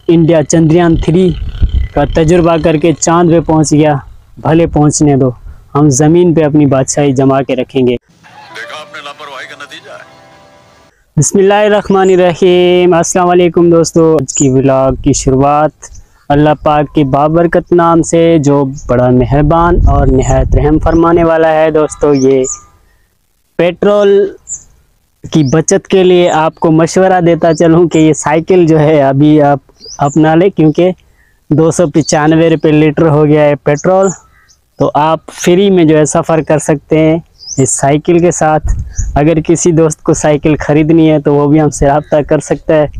India Chandrayaan-3 का तजुर्बा करके चांद पे पहुंच गया, भले पहुंचने दो, हम ज़मीन पे अपनी बादशाही जमा के रखेंगे। देखा आपने लापरवाही का नतीजा है। बिस्मिल्लाहिर्रहमानिर्रहीम। अस्सलाम वालेकुम दोस्तों, आज की व्लॉग की शुरुआत अल्लाह पाक के बाबरकत नाम से, जो बड़ा मेहरबान और निहायत रहम फरमाने वाला है। दोस्तों, ये पेट्रोल की बचत के लिए आपको मशवरा देता चलूँ कि ये साइकिल जो है अभी आप अपना लें, क्योंकि 295 रुपये लीटर हो गया है पेट्रोल। तो आप फ्री में जो है सफ़र कर सकते हैं इस साइकिल के साथ। अगर किसी दोस्त को साइकिल ख़रीदनी है तो वो भी हमसे रब्ता कर सकता है।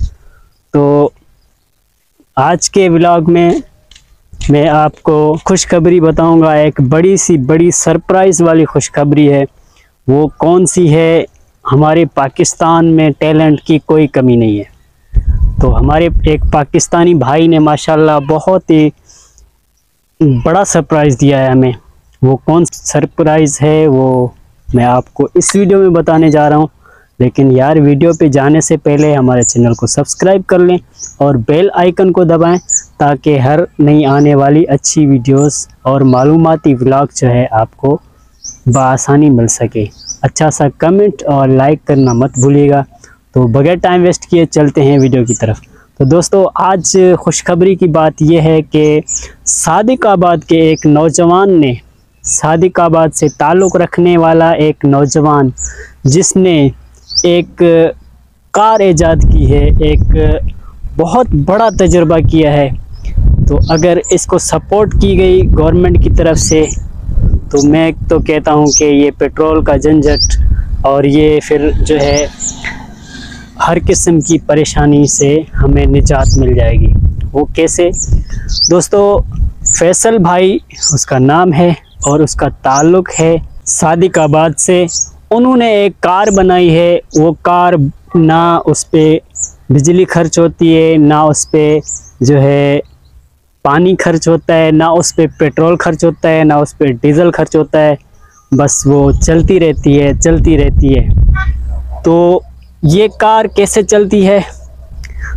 तो आज के व्लॉग में मैं आपको खुशखबरी बताऊंगा। एक बड़ी सरप्राइज़ वाली खुशखबरी है। वो कौन सी है? हमारे पाकिस्तान में टैलेंट की कोई कमी नहीं है। तो हमारे एक पाकिस्तानी भाई ने माशाल्लाह बहुत ही बड़ा सरप्राइज़ दिया है हमें। वो कौन सरप्राइज़ है वो मैं आपको इस वीडियो में बताने जा रहा हूँ। लेकिन यार, वीडियो पे जाने से पहले हमारे चैनल को सब्सक्राइब कर लें और बेल आइकन को दबाएं, ताकि हर नई आने वाली अच्छी वीडियोस और मालूमाती व्लॉग जो है आपको बआसानी मिल सके। अच्छा सा कमेंट और लाइक करना मत भूलिएगा। तो बगैर टाइम वेस्ट किए चलते हैं वीडियो की तरफ। तो दोस्तों, आज खुशखबरी की बात यह है कि सादिकाबाद के एक नौजवान ने, सादिकाबाद से ताल्लुक़ रखने वाला एक नौजवान जिसने एक कार ईजाद की है, एक बहुत बड़ा तजुर्बा किया है। तो अगर इसको सपोर्ट की गई गवर्नमेंट की तरफ से, तो मैं तो कहता हूँ कि ये पेट्रोल का झंझट और ये फिर जो है हर किस्म की परेशानी से हमें निजात मिल जाएगी। वो कैसे? दोस्तों, फैसल भाई उसका नाम है और उसका ताल्लुक़ है सादिकाबाद से। उन्होंने एक कार बनाई है। वो कार ना उस पर बिजली खर्च होती है, ना उस पर जो है पानी खर्च होता है, ना उस पर पेट्रोल खर्च होता है, ना उस पर डीज़ल खर्च होता है। बस वो चलती रहती है, चलती रहती है। तो ये कार कैसे चलती है?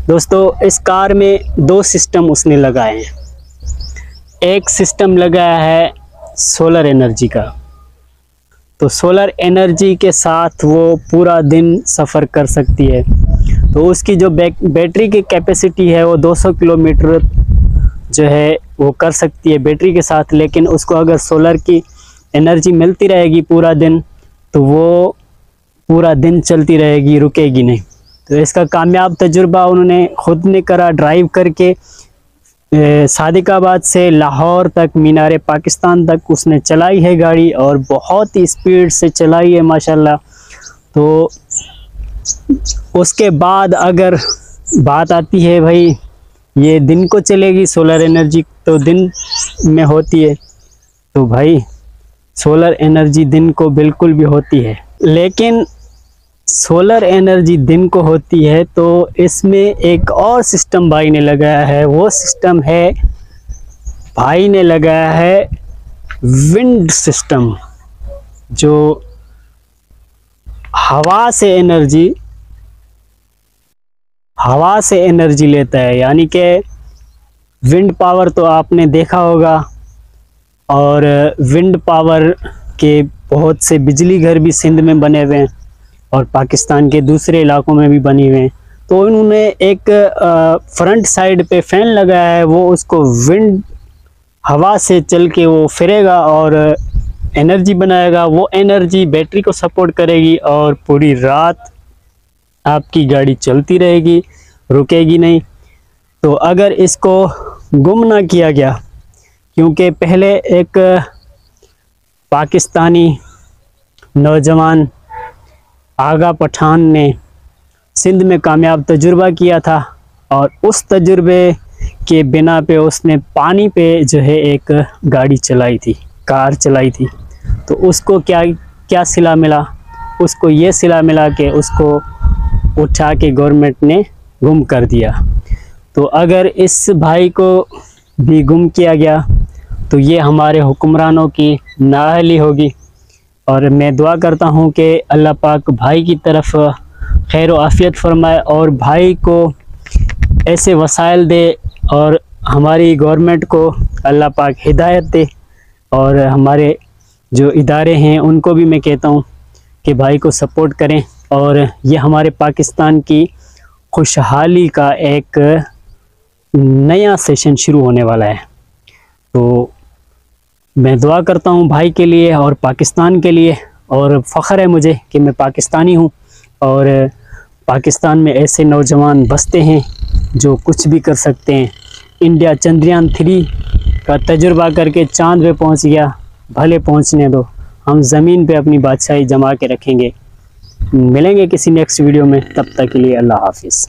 दोस्तों, इस कार में दो सिस्टम उसने लगाए हैं। एक सिस्टम लगाया है सोलर एनर्जी का। तो सोलर एनर्जी के साथ वो पूरा दिन सफ़र कर सकती है। तो उसकी जो बैटरी की कैपेसिटी है वो 200 किलोमीटर जो है वो कर सकती है बैटरी के साथ। लेकिन उसको अगर सोलर की एनर्जी मिलती रहेगी पूरा दिन, तो वो पूरा दिन चलती रहेगी, रुकेगी नहीं। तो इसका कामयाब तजुर्बा उन्होंने खुद ने करा। ड्राइव करके सादिकाबाद से लाहौर तक, मीनार पाकिस्तान तक उसने चलाई है गाड़ी, और बहुत ही स्पीड से चलाई है माशाल्लाह। तो उसके बाद अगर बात आती है भाई, ये दिन को चलेगी, सोलर एनर्जी तो दिन में होती है। तो भाई, सोलर एनर्जी दिन को बिल्कुल भी होती है, लेकिन सोलर एनर्जी दिन को होती है तो इसमें एक और सिस्टम भाई ने लगाया है। वो सिस्टम है, भाई ने लगाया है विंड सिस्टम, जो हवा से एनर्जी लेता है। यानी कि विंड पावर तो आपने देखा होगा, और विंड पावर के बहुत से बिजली घर भी सिंध में बने हुए हैं और पाकिस्तान के दूसरे इलाकों में भी बनी हुए हैं। तो उन्होंने एक फ्रंट साइड पे फैन लगाया है। वो उसको विंड हवा से चल के वो फिरेगा और एनर्जी बनाएगा। वो एनर्जी बैटरी को सपोर्ट करेगी और पूरी रात आपकी गाड़ी चलती रहेगी, रुकेगी नहीं। तो अगर इसको गुम ना किया गया, क्योंकि पहले एक पाकिस्तानी नौजवान आगा पठान ने सिंध में कामयाब तजुर्बा किया था, और उस तजुर्बे के बिना पे उसने पानी पे जो है एक गाड़ी चलाई थी, कार चलाई थी। तो उसको क्या सिला मिला? उसको ये सिला मिला कि उसको उठा के गवर्नमेंट ने गुम कर दिया। तो अगर इस भाई को भी गुम किया गया तो ये हमारे हुक्मरानों की नाअहली होगी। और मैं दुआ करता हूँ कि अल्लाह पाक भाई की तरफ खैर व आफियत फरमाए और भाई को ऐसे वसाइल दे और हमारी गवर्नमेंट को अल्लाह पाक हिदायत दे। और हमारे जो इदारे हैं उनको भी मैं कहता हूँ कि भाई को सपोर्ट करें। और ये हमारे पाकिस्तान की खुशहाली का एक नया सेशन शुरू होने वाला है। तो मैं दुआ करता हूँ भाई के लिए और पाकिस्तान के लिए, और फ़ख्र है मुझे कि मैं पाकिस्तानी हूँ और पाकिस्तान में ऐसे नौजवान बसते हैं जो कुछ भी कर सकते हैं। इंडिया चंद्रयान 3 का तजुर्बा करके चांद पे पहुँच गया, भले पहुँचने दो, हम ज़मीन पे अपनी बादशाही जमा के रखेंगे। मिलेंगे किसी नेक्स्ट वीडियो में, तब तक के लिए अल्लाह हाफिज़।